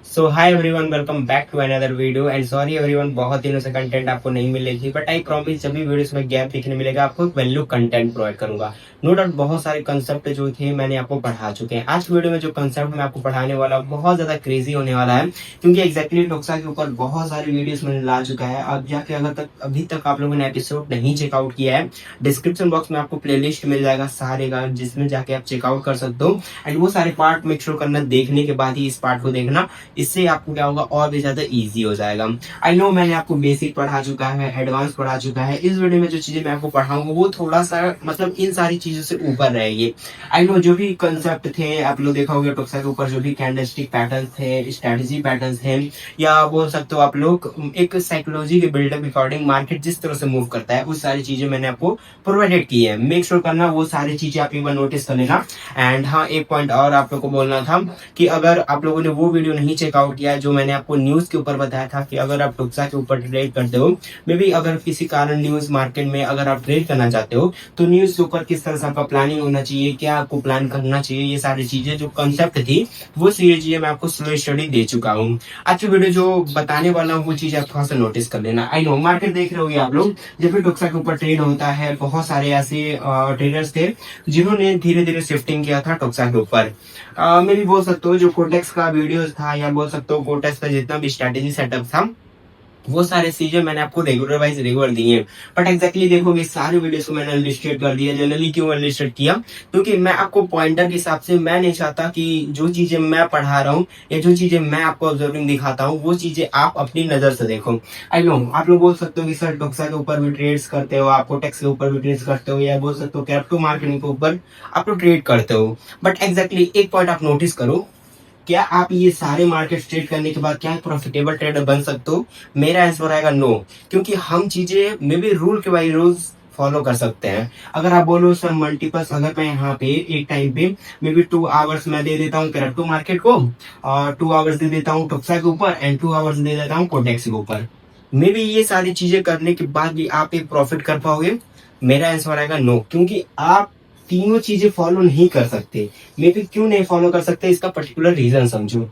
So hi everyone, welcome back to another video and sorry everyone, बहुत दिनों से content आपको नहीं मिल रही थी, बट आई प्रॉमिस जब भी वीडियोस में गैप देखने मिलेगा आपको वैल्यू कंटेंट प्रोवाइड करूंगा। नो डाउट बहुत सारे कंसेप्ट जो थे मैंने आपको पढ़ा चुके हैं। आज की वीडियो में जो कंसेप्ट मैं आपको पढ़ाने वाला हूं, बहुत ज्यादा क्रेजी होने वाला है, क्योंकि एग्जैक्टली टोक्सा के ऊपर बहुत सारी वीडियोस मैंने ला चुका है। अब जाके अभी तक आप लोगों ने एपिसोड नहीं चेकआउट किया है, डिस्क्रिप्शन बॉक्स में आपको प्लेलिस्ट मिल जाएगा सारे का, जिसमें जाके आप चेकआउट कर सकते हो। एंड वो सारे पार्ट मेक श्योर करना, देखने के बाद ही इस पार्ट को देखना, इससे आपको क्या होगा और भी ज्यादा इजी हो जाएगा। आई नो मैंने आपको बेसिक पढ़ा चुका है, एडवांस पढ़ा चुका है। इस वीडियो में जो चीजें मैं आपको पढ़ाऊंगा वो थोड़ा सा मतलब इन सारी चीजों से ऊपर रहेगी। आई नो जो भी कंसेप्ट थे आप लोग देखा होगा टोक्सा के ऊपर, जो भी कैंडलस्टिक पैटर्न थे, स्ट्रेटेजी पैटर्न थे, या बोल सकते हो आप लोग एक साइकोलॉजी के बिल्डअप अकॉर्डिंग मार्केट जिस तरह से मूव करता है, उस सारी चीजें मैंने आपको प्रोवाइडेड की है। मेक श्योर करना वो सारी चीजें आप एक बार नोटिस कर लेना। एंड हाँ, एक पॉइंट और आप लोग को बोलना था कि अगर आप लोगों ने वो वीडियो नहीं चेकआउट किया जो मैंने आपको न्यूज के ऊपर बताया था कि अगर आप टोक्सा के ऊपर ट्रेड करते हो, मे बी अगर किसी कारण न्यूज मार्केट में अगर आप ट्रेड करना चाहते हो, तो न्यूज के ऊपर किस तरह से आपका प्लानिंग होना चाहिए, क्या आपको प्लान करना चाहिए, ये सारी चीजें जो कंसेप्ट थी वो सारी चीजें मैं आपको स्लो स्टडी दे चुका हूँ। आज की वीडियो जो बताने वाला हूँ वो चीज आप थोड़ा सा नोटिस कर लेना। आई नो मार्केट देख रहे होगे आप लोग, जब भी टोक्सा के ऊपर ट्रेड होता है, बहुत सारे ऐसे ट्रेडर्स थे जिन्होंने धीरे धीरे शिफ्टिंग किया था टोक्सा के ऊपर। मैं भी बोल सकता हूँ जो कोटेक्स का वीडियो था, या बोल सकता हूँ कोटेक्स का जितना भी स्ट्रेटेजी सेटअप था, वो सारे चीजें मैंने आपको रेगुलर वाइज रेगुलर दिए हैं। बट एक्जैक्टली देखोगे सारे वीडियोस को मैंने अनलिस्टेड कर दिया। जनरली क्यों अनलिस्टेड किया? क्योंकि मैं आपको पॉइंटर के हिसाब से मैं नहीं चाहता कि जो चीजें मैं पढ़ा रहा हूँ या जो चीजें मैं आपको ऑब्जर्विंग दिखाता हूँ वो चीजें आप अपनी नजर से देखो। आई नो आप लोग बोल सकते हो कि सर टोक्सा के ऊपर भी ट्रेड्स करते हो, आप कोटेक्स के ऊपर भी ट्रेड्स करते हो, या बोल सकते हो क्रिप्टो मार्केटिंग के ऊपर आप लोग ट्रेड करते हो। बट एक्जैक्टली एक पॉइंट आप नोटिस करो, क्या आप ये सारे मार्केट ट्रेड करने के बाद क्या प्रॉफिटेबल ट्रेडर बन सकते हो? मेरा आंसर आएगा नो। क्योंकि हम चीजें मे बी रूल के बाई रूल्स फॉलो कर सकते हैं। अगर आप बोलो सर मल्टीपल्स, अगर मैं यहाँ पे एक टाइम पे मे बी 2 आवर्स मैं दे देता हूँ क्रिप्टो मार्केट को, और 2 आवर्स दे देता हूँ टोक्सा के ऊपर, एंड 2 आवर्स दे देता हूँ कोटेक्स के ऊपर, मे बी ये सारी चीजें करने के बाद भी आप एक प्रॉफिट कर पाओगे? मेरा आंसर आएगा नो। क्योंकि आप तीनों चीजें फॉलो नहीं कर सकते। मे बी क्यों नहीं फॉलो कर सकते, इसका पर्टिकुलर रीजन समझो।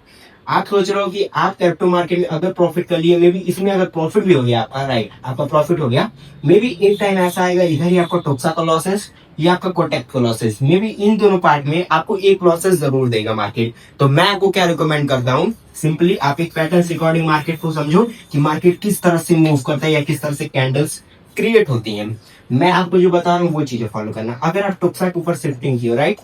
आप सोच रहे हो कि आप क्रिप्टो मार्केट में अगर प्रॉफिट कर लिए, मे बी इसमें अगर प्रॉफिट भी हो गया आपका, राइट, आपका प्रॉफिट हो गया, मे बी एक टाइम ऐसा आएगा इधर ही आपका टोक्सा का लॉसेस या आपका कोटेक का लॉसेस, मे बी इन दोनों पार्ट में आपको एक लॉसेस जरूर देगा मार्केट। तो मैं आपको क्या रिकमेंड करता हूँ, सिंपली आप एक पैटर्न अकॉर्डिंग मार्केट को समझो कि मार्केट किस तरह से मूव करता है या किस तरह से कैंडल्स क्रिएट होती हैं। मैं आपको जो बता रहा हूँ वो चीजें फॉलो करना। अगर आप टोक्सा के ऊपर शिफ्टिंग की हो, राइट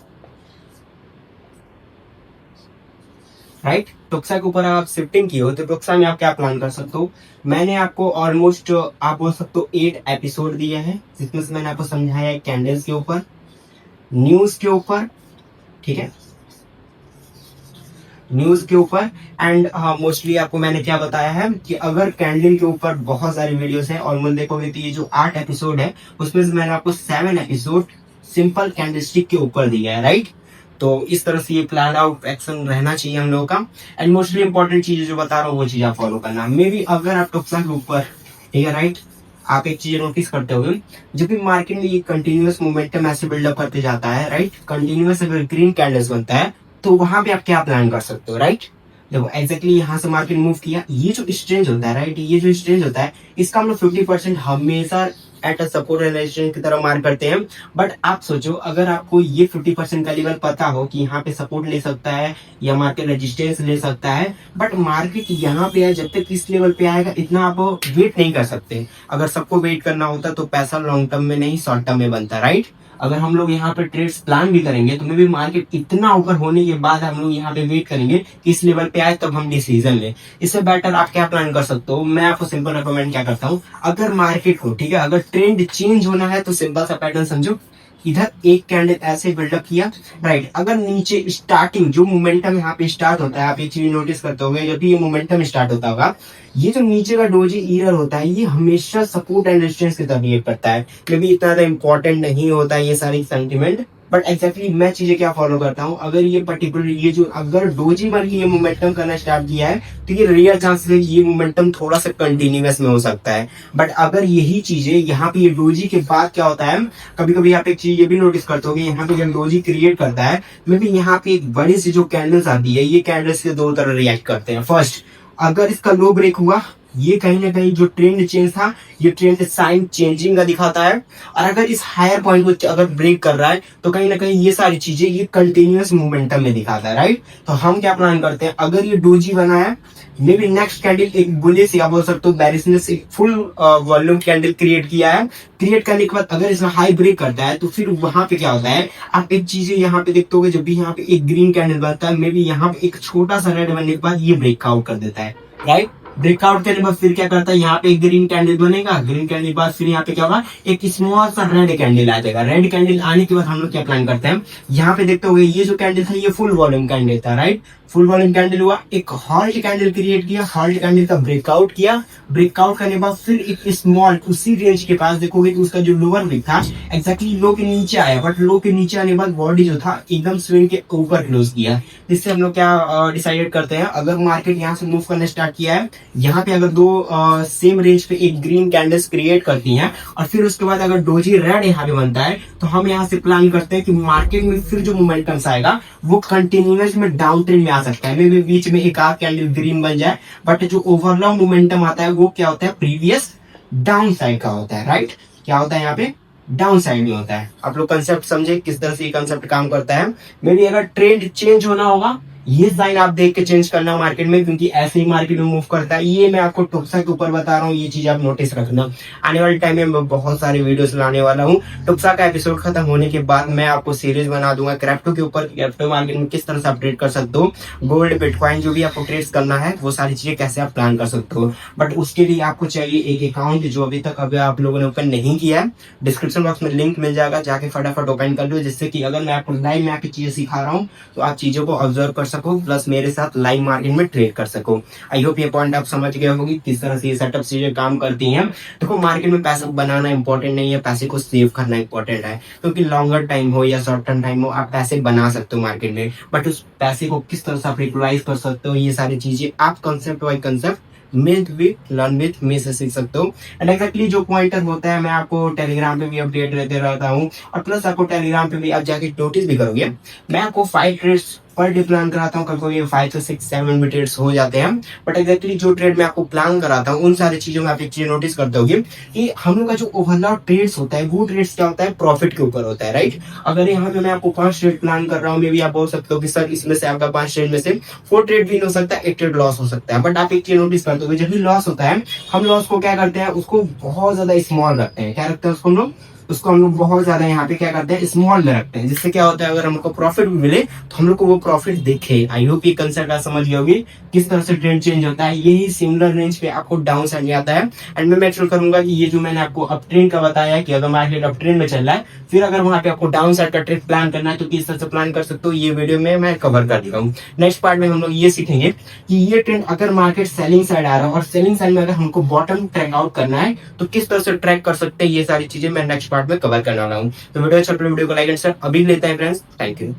राइट, टोक्सा के ऊपर आप शिफ्टिंग की हो, तो टोक्सा में आप क्या प्लान कर सकते हो? मैंने आपको ऑलमोस्ट आप बोल सकते हो 8 एपिसोड दिया है, जिसमें से मैंने आपको समझाया है कैंडल्स के ऊपर, न्यूज के ऊपर, ठीक है, न्यूज के ऊपर। एंड मोस्टली आपको मैंने क्या बताया है कि अगर कैंडल के ऊपर बहुत सारी वीडियोस हैं, ऑलमोस्ट देखोगे तो ये जो 8 एपिसोड है उसमें से मैंने आपको 7 एपिसोड सिंपल कैंडलस्टिक के ऊपर दिया है, राइट। तो इस तरह से ये प्लान आउट एक्शन रहना चाहिए हम लोगों का। एंड मोस्टली इंपॉर्टेंट चीजें जो बता रहा हूँ वो चीज आप फॉलो करना। मे बी अगर आप टोक्सा के ऊपर, ठीक है, राइट, आप एक चीज नोटिस करते हो, जब भी मार्केट में ये कंटिन्यूअस मोमेंटम ऐसे बिल्डअप करते जाता है, राइट, कंटिन्यूअस अगर ग्रीन कैंडल्स बनता है, तो वहां पे आप क्या प्लान कर सकते हो, राइट। देखो एग्जैक्टली यहाँ से मार्केट मूव किया, ये जो एक्सचेंज होता है, राइट, ये जो एक्सचेंज होता है, इसका हम लोग 50% हमेशा at a support and resistance की तरह मार्क करते हैं। बट आप सोचो अगर आपको ये 50% का लेवल पता हो कि यहाँ पे सपोर्ट ले सकता है या मार्केट रेजिस्टेंस ले सकता है, बट मार्केट यहाँ पे है, जब तक इस लेवल पे आएगा इतना आप वेट नहीं कर सकते। अगर सबको वेट करना होता तो पैसा लॉन्ग टर्म में नहीं शॉर्ट टर्म में बनता, राइट। अगर हम लोग यहाँ पे ट्रेड्स प्लान भी करेंगे तो मे भी मार्केट इतना ऊपर होने के बाद हम लोग यहाँ पे वेट करेंगे कि इस लेवल पे आए तब हम डिसीजन ले। इससे बेटर आप क्या प्लान कर सकते हो? मैं आपको सिंपल रिकमेंड क्या करता हूँ, अगर मार्केट को, ठीक है, अगर ट्रेंड चेंज होना है तो सिंपल सा पैटर्न समझो, इधर एक कैंडल ऐसे बिल्डअप किया, राइट, अगर नीचे स्टार्टिंग जो मोमेंटम यहाँ पे स्टार्ट होता है, आप एक चीज नोटिस करते होंगे, जब भी ये मोमेंटम स्टार्ट होता होगा, ये जो नीचे का डोजी ईरर होता है ये हमेशा सपोर्ट एंड रेजिस्टेंस की तरह बिहेव करता है। मे बी इतना ज्यादा इंपॉर्टेंट नहीं होता है ये सारी सेंटिमेंट, बट एग्जैक्टली मैं चीजें क्या फॉलो करता हूँ, अगर ये पर्टिकुलर ये जो अगर डोजी बन के ये मोमेंटम करना स्टार्ट किया है तो ये रियल चांस है ये मोमेंटम थोड़ा सा कंटिन्यूअस में हो सकता है। बट अगर यही चीजें यहाँ पे ये डोजी के बाद क्या होता है, कभी कभी आप एक चीज ये भी नोटिस करते हो यहाँ पे जब डोजी क्रिएट करता है मे बी यहाँ पे एक बड़ी सी जो कैंडल्स आती है ये कैंडल्स के दो तरह रिएक्ट करते हैं। फर्स्ट, अगर इसका लो ब्रेक हुआ, ये कहीं ना कहीं जो ट्रेंड चेंज था ये ट्रेंड साइन चेंजिंग का दिखाता है। और अगर इस हायर पॉइंट को अगर ब्रेक कर रहा है तो कहीं ना कहीं ये सारी चीजें ये कंटिन्यूअस मोमेंटम में दिखाता है, राइट। तो हम क्या प्लान करते हैं, अगर ये डोजी बना है मे बी नेक्स्ट कैंडल एक बुलिश या बोल सकते हो बेरिशनेस एक फुल वॉल्यूम कैंडल क्रिएट किया है। क्रिएट करने के बाद अगर इसमें हाई ब्रेक करता है तो फिर वहां पे क्या होता है, आप एक चीज यहाँ पे देखते हो जब भी यहाँ पे एक ग्रीन कैंडल बनता है मे बी यहाँ पे एक छोटा सा रेड बनने के बाद ये ब्रेकआउट कर देता है, राइट। ब्रेकआउट करने के बाद फिर क्या करता है, यहाँ पे एक ग्रीन कैंडल बनेगा, ग्रीन कैंडल के बाद फिर यहाँ पे क्या होगा, एक स्मॉल सा रेड कैंडल आ जाएगा। रेड कैंडल आने के बाद हम लोग क्या प्लान करते हैं, यहाँ पे देखते हो ये जो कैंडल था ये फुल वॉल्यूम कैंडल था, राइट। फुल वॉल्यूम कैंडल हुआ, एक हॉल्ट कैंडल क्रिएट किया, हॉल्ट कैंडल का ब्रेकआउट किया, ब्रेकआउट करने के बाद फिर एक स्मॉल उसी रेंज के पास देखोगे कि उसका जो लोअर ब्रेक था एक्जैक्टली लो के नीचे आया, बट लो के नीचे आने के बाद बॉडी जो था एकदम स्विंग के ऊपर क्लोज किया। इससे हम लोग क्या डिसाइडेड करते हैं, अगर मार्केट यहाँ से मूव करना स्टार्ट किया है, यहाँ पे अगर दो सेम रेंज पे एक ग्रीन कैंडल्स क्रिएट करती हैं और फिर उसके बाद अगर डोजी रेड यहाँ पे बनता है तो हम यहाँ से प्लान करते हैं कि मार्केट में फिर जो मोमेंटम्स आएगा वो कंटिन्यूअस में डाउन ट्रेंड में आ सकता है। मे बी बीच में एक आध कैंडल ग्रीन बन जाए, बट जो ओवरऑल मोमेंटम आता है वो क्या होता है, प्रीवियस डाउन साइड का होता है, राइट। क्या होता है यहाँ पे, डाउन साइड में होता है। आप लोग कंसेप्ट समझे किस तरह से ये कंसेप्ट काम करता है। मे बी अगर ट्रेंड चेंज होना होगा ये साइन आप देख के चेंज करना मार्केट में, क्योंकि ऐसे ही मार्केट में मूव करता है। ये मैं आपको टुक्सा के ऊपर बता रहा हूँ, ये चीज आप नोटिस रखना। आने वाले टाइम में मैं बहुत सारे वीडियोस लाने वाला हूँ। टुक्सा का एपिसोड खत्म होने के बाद मैं आपको सीरीज बना दूंगा क्रिप्टो के ऊपर, क्रिप्टो मार्केट में किस तरह से आप ट्रेड कर सकते हो, गोल्ड बिटकॉइन जो भी आपको ट्रेड करना है वो सारी चीजें कैसे आप प्लान कर सकते हो। बट उसके लिए आपको चाहिए एक अकाउंट जो अभी तक आप लोगों ने ओपन नहीं किया है। डिस्क्रिप्शन बॉक्स में लिंक मिल जाएगा, जाके फटाफट ओपन कर लो, जिससे कि अगर मैं आपको लाइव में आके चीजें सिखा रहा हूँ तो आप चीजों को ऑब्जर्व कर सको, प्लस मेरे साथ लाइव मार्केट में ट्रेड कर सको। आई होप ये पॉइंट आप समझ गए होंगे किस तरह से ये सेटअप चीजें काम करती हैं। देखो मार्केट में पैसा बनाना इंपॉर्टेंट नहीं है, पैसे को सेव करना इंपॉर्टेंट है। क्योंकि लॉन्गर टाइम हो या शॉर्ट टर्म टाइम हो आप पैसे बना सकते हो मार्केट में, बट उस पैसे को किस तरह से आप यूटिलाइज कर सकते हो ये सारी चीजें आप concept by concept myth with learn with me से सीख सकते हो। एंड एक्जैक्टली जो पॉइंटर होता है मैं आपको टेलीग्राम पे भी अपडेट रहते रहता हूँ, और प्लस आपको टेलीग्राम पे भी आप जाके नोटिस भी करोगे मैं आपको 5 ट्रेड्स पर डे प्लान कराता हूँ। कभी कभी 5 से 6 7 भी ट्रेड्स हो जाते हैं, बट एक्जैक्टली जो ट्रेड मैं आपको प्लान कराता हूँ उन सारी चीजों में आप एक चीज नोटिस करते होगे कि हम लोग का जो ओवरऑल ट्रेड्स होता है वो ट्रेड्स क्या होता है, प्रॉफिट के ऊपर होता है, राइट। अगर यहाँ पे मैं आपको 5 ट्रेड प्लान कर रहा हूँ, मे बी आप बोल सकते हो कि सर इसमें से आपका 5 ट्रेड में से 4 ट्रेड विन हो सकता है, 1 ट्रेड लॉस हो सकता है। बट आप एक चीज नोटिस करते हो जब भी लॉस होता है हम लॉस को क्या करते हैं, उसको बहुत ज्यादा स्मॉल रखते हैं। क्या रखते हैं उसको हम लोग बहुत ज्यादा यहाँ पे क्या करते हैं, स्मॉल में रखते हैं, जिससे क्या होता है अगर हमको प्रॉफिट भी मिले तो हम लोग को वो प्रॉफिट दिखे। आई होप ये कंसेप्ट आप समझ गए होगी किस तरह से ट्रेंड चेंज होता है। यही सिमिलर रेंज पे आपको डाउन साइड में आता है। एंड मैं मेक करूंगा कि ये जो मैंने आपको अप ट्रेंड का बताया है कि अगर मार्केट अप ट्रेंड में चल रहा है फिर अगर वहां पे आपको डाउन साइड का ट्रेड प्लान करना है तो किस तरह से प्लान कर सकते हो ये वीडियो में मैं कवर कर दिया हूँ। नेक्स्ट पार्ट में हम लोग ये सीखेंगे कि ये ट्रेंड अगर मार्केट सेलिंग साइड आ रहा है और सेलिंग साइड में अगर हमको बॉटम ट्रैक आउट करना है तो किस तरह से ट्रैक कर सकते हैं, ये सारी चीजें मैं नेक्स्ट पार्ट में कवर करने वाला हूँ। तो वीडियो अच्छा वीडियो को लाइक एंड शेयर अभी लेते हैं फ्रेंड्स, थैंक यू।